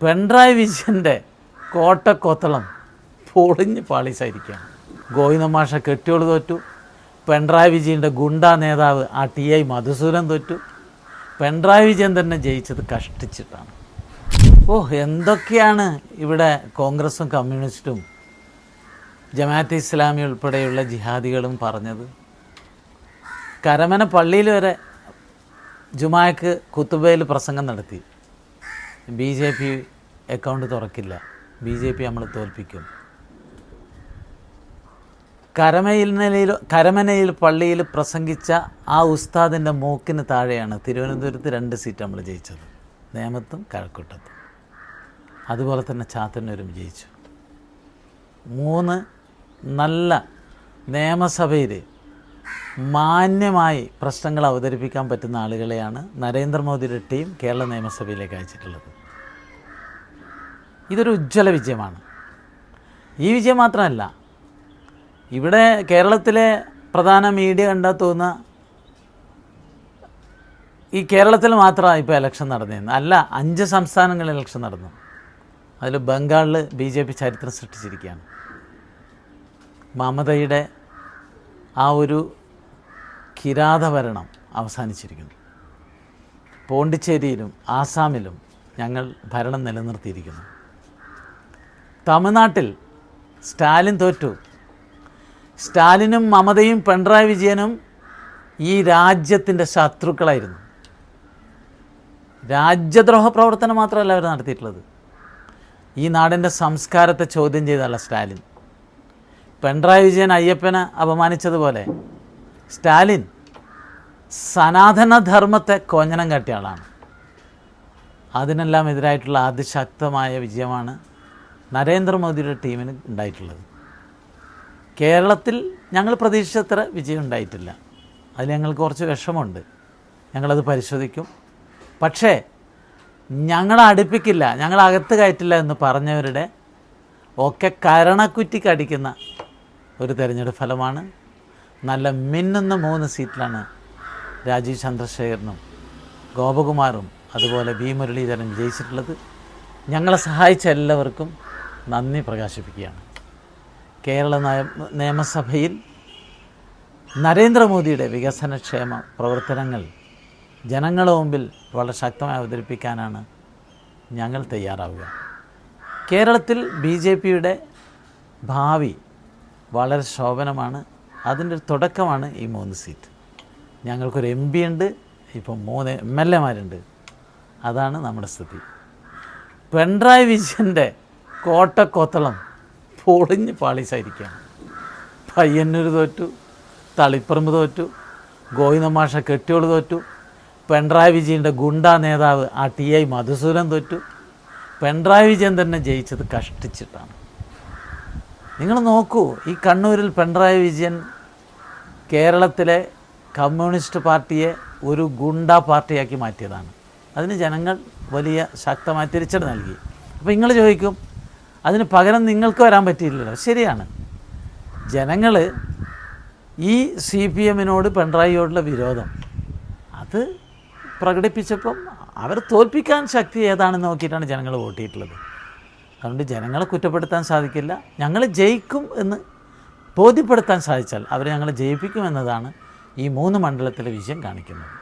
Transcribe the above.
പിണറായി വിജയൻ്റെ കോട്ടക്കൊത്തളം പൊളിഞ്ഞ് പാളീസായിരിക്കുകയാണ്. ഗോവിന്ദ മാഷ കെട്ടിയോൾ തോറ്റു, പിണറായി വിജയൻ്റെ ഗുണ്ടാ നേതാവ് ആ TI മധുസൂദൻ തോറ്റു, പിണറായി വിജയൻ തന്നെ ജയിച്ചത് കഷ്ടിച്ചിട്ടാണ്. എന്തൊക്കെയാണ് ഇവിടെ കോൺഗ്രസും കമ്മ്യൂണിസ്റ്റും ജമാഅത്തെ ഇസ്ലാമി ഉൾപ്പെടെയുള്ള ജിഹാദികളും പറഞ്ഞത്. കരമന പള്ളിയിൽ വരെ ജുമാക്ക് കുത്തുബയിൽ പ്രസംഗം നടത്തി. BJP അക്കൗണ്ട് തുറക്കില്ല, BJP നമ്മൾ തോൽപ്പിക്കും. കരമനയിൽ പള്ളിയിൽ പ്രസംഗിച്ച ആ ഉസ്താദിൻ്റെ മൂക്കിന് താഴെയാണ് തിരുവനന്തപുരത്ത് 2 സീറ്റ് നമ്മൾ ജയിച്ചത്, നേമത്തും കഴക്കൂട്ടത്തും. അതുപോലെ തന്നെ ചാത്തന്നൂരും ജയിച്ചു. 3 നല്ല നിയമസഭയിൽ മാന്യമായി പ്രശ്നങ്ങൾ അവതരിപ്പിക്കാൻ പറ്റുന്ന ആളുകളെയാണ് നരേന്ദ്രമോദിയുടെ ടീം കേരള നിയമസഭയിലേക്ക് അയച്ചിട്ടുള്ളത്. ഇതൊരു ഉജ്ജ്വല വിജയമാണ്. ഈ വിജയം മാത്രമല്ല, ഇവിടെ കേരളത്തിലെ പ്രധാന മീഡിയ കണ്ടാൽ തോന്നുന്ന ഈ കേരളത്തിൽ മാത്രമാണ് ഇപ്പോൾ ഇലക്ഷൻ നടന്നിരുന്നത്. അല്ല, 5 സംസ്ഥാനങ്ങളിൽ ഇലക്ഷൻ നടന്നു. അതിൽ ബംഗാളിൽ BJP ചരിത്രം സൃഷ്ടിച്ചിരിക്കുകയാണ്. മമതയുടെ ആ ഒരു കിരാതഭരണം അവസാനിച്ചിരിക്കുന്നു. പോണ്ടിച്ചേരിയിലും ആസാമിലും ഞങ്ങൾ ഭരണം നിലനിർത്തിയിരിക്കുന്നു. തമിഴ്നാട്ടിൽ സ്റ്റാലിൻ തോറ്റു. സ്റ്റാലിനും മമതയും പിണറായി വിജയനും ഈ രാജ്യത്തിൻ്റെ ശത്രുക്കളായിരുന്നു. രാജ്യദ്രോഹ പ്രവർത്തനം മാത്രമല്ല അവർ നടത്തിയിട്ടുള്ളത്. ഈ നാടിൻ്റെ സംസ്കാരത്തെ ചോദ്യം ചെയ്തല്ല സ്റ്റാലിൻ. പിണറായി വിജയൻ അയ്യപ്പനെ അപമാനിച്ചതുപോലെ സ്റ്റാലിൻ സനാതനധർമ്മത്തെ കോഞ്ഞനം കാട്ടിയ ആളാണ്. അതിനെല്ലാം എതിരായിട്ടുള്ള അതിശക്തമായ വിജയമാണ് നരേന്ദ്രമോദിയുടെ ടീമിന് ഉണ്ടായിട്ടുള്ളത്. കേരളത്തിൽ ഞങ്ങൾ പ്രതീക്ഷിച്ചത്ര വിജയം ഉണ്ടായിട്ടില്ല. അതിൽ ഞങ്ങൾക്ക് കുറച്ച് വിഷമമുണ്ട്. ഞങ്ങളത് പരിശോധിക്കും. പക്ഷേ ഞങ്ങളെ അടുപ്പിക്കില്ല, ഞങ്ങളകത്ത് കയറ്റില്ല എന്ന് പറഞ്ഞവരുടെ ഒക്കെ കരണക്കുറ്റിക്ക് അടിക്കുന്ന ഒരു തെരഞ്ഞെടുപ്പ് ഫലമാണ്. നല്ല മിന്നുന്ന 3 സീറ്റിലാണ് രാജീവ് ചന്ദ്രശേഖരനും ഗോപകുമാറും അതുപോലെ V. മുരളീധരൻ ജയിച്ചിട്ടുള്ളത്. ഞങ്ങളെ സഹായിച്ച എല്ലാവർക്കും നന്ദി പ്രകാശിപ്പിക്കുകയാണ്. കേരള നിയമസഭയിൽ നരേന്ദ്രമോദിയുടെ വികസനക്ഷേമ പ്രവർത്തനങ്ങൾ ജനങ്ങളുടെ മുമ്പിൽ വളരെ ശക്തമായി അവതരിപ്പിക്കാനാണ് ഞങ്ങൾ തയ്യാറാവുക. കേരളത്തിൽ BJPയുടെ ഭാവി വളരെ ശോഭനമാണ്. അതിൻ്റെ ഒരു തുടക്കമാണ് ഈ 3 സീറ്റ്. ഞങ്ങൾക്കൊരു MP ഉണ്ട്, ഇപ്പം 3 MLA-മാരുണ്ട്. അതാണ് നമ്മുടെ സ്ഥിതി. പിണറായി വിജയൻ്റെ കോട്ടക്കൊത്തളം പൊളിഞ്ഞ് പാളീസായിരിക്കുകയാണ്. പയ്യന്നൂർ തോറ്റു, തളിപ്പറമ്പ് തോറ്റു, ഗോവിന്ദ മാഷ കെട്ടിയോൾ തോറ്റു, പിണറായി വിജയൻ്റെ ഗുണ്ടാ നേതാവ് ആ TI മധുസൂദൻ തോറ്റു, പിണറായി വിജയൻ തന്നെ ജയിച്ചത് കഷ്ടിച്ചിട്ടാണ്. നിങ്ങൾ നോക്കൂ, ഈ കണ്ണൂരിൽ പിണറായി വിജയൻ കേരളത്തിലെ കമ്മ്യൂണിസ്റ്റ് പാർട്ടിയെ ഒരു ഗുണ്ടാ പാർട്ടിയാക്കി മാറ്റിയതാണ്. അതിന് ജനങ്ങൾ വലിയ ശക്തമായ തിരിച്ചടി നൽകി. അപ്പോൾ നിങ്ങൾ ചോദിക്കും, അതിന് പകരം നിങ്ങൾക്ക് വരാൻ പറ്റിയില്ലല്ലോ. ശരിയാണ്, ജനങ്ങൾ ഈ CPM-നോട് പിണറായിയോടുള്ള വിരോധം അത് പ്രകടിപ്പിച്ചപ്പം അവർ തോൽപ്പിക്കാൻ ശക്തി ഏതാണെന്ന് നോക്കിയിട്ടാണ് ജനങ്ങൾ വോട്ട് ചെയ്തിട്ടുള്ളത്. അതുകൊണ്ട് ജനങ്ങളെ കുറ്റപ്പെടുത്താൻ സാധിക്കില്ല. ഞങ്ങൾ ജയിക്കും എന്ന് ബോധ്യപ്പെടുത്താൻ സാധിച്ചാൽ അവർ ഞങ്ങളെ ജയിപ്പിക്കുമെന്നതാണ് ഈ 3 മണ്ഡലത്തിലെ വിജയം കാണിക്കുന്നത്.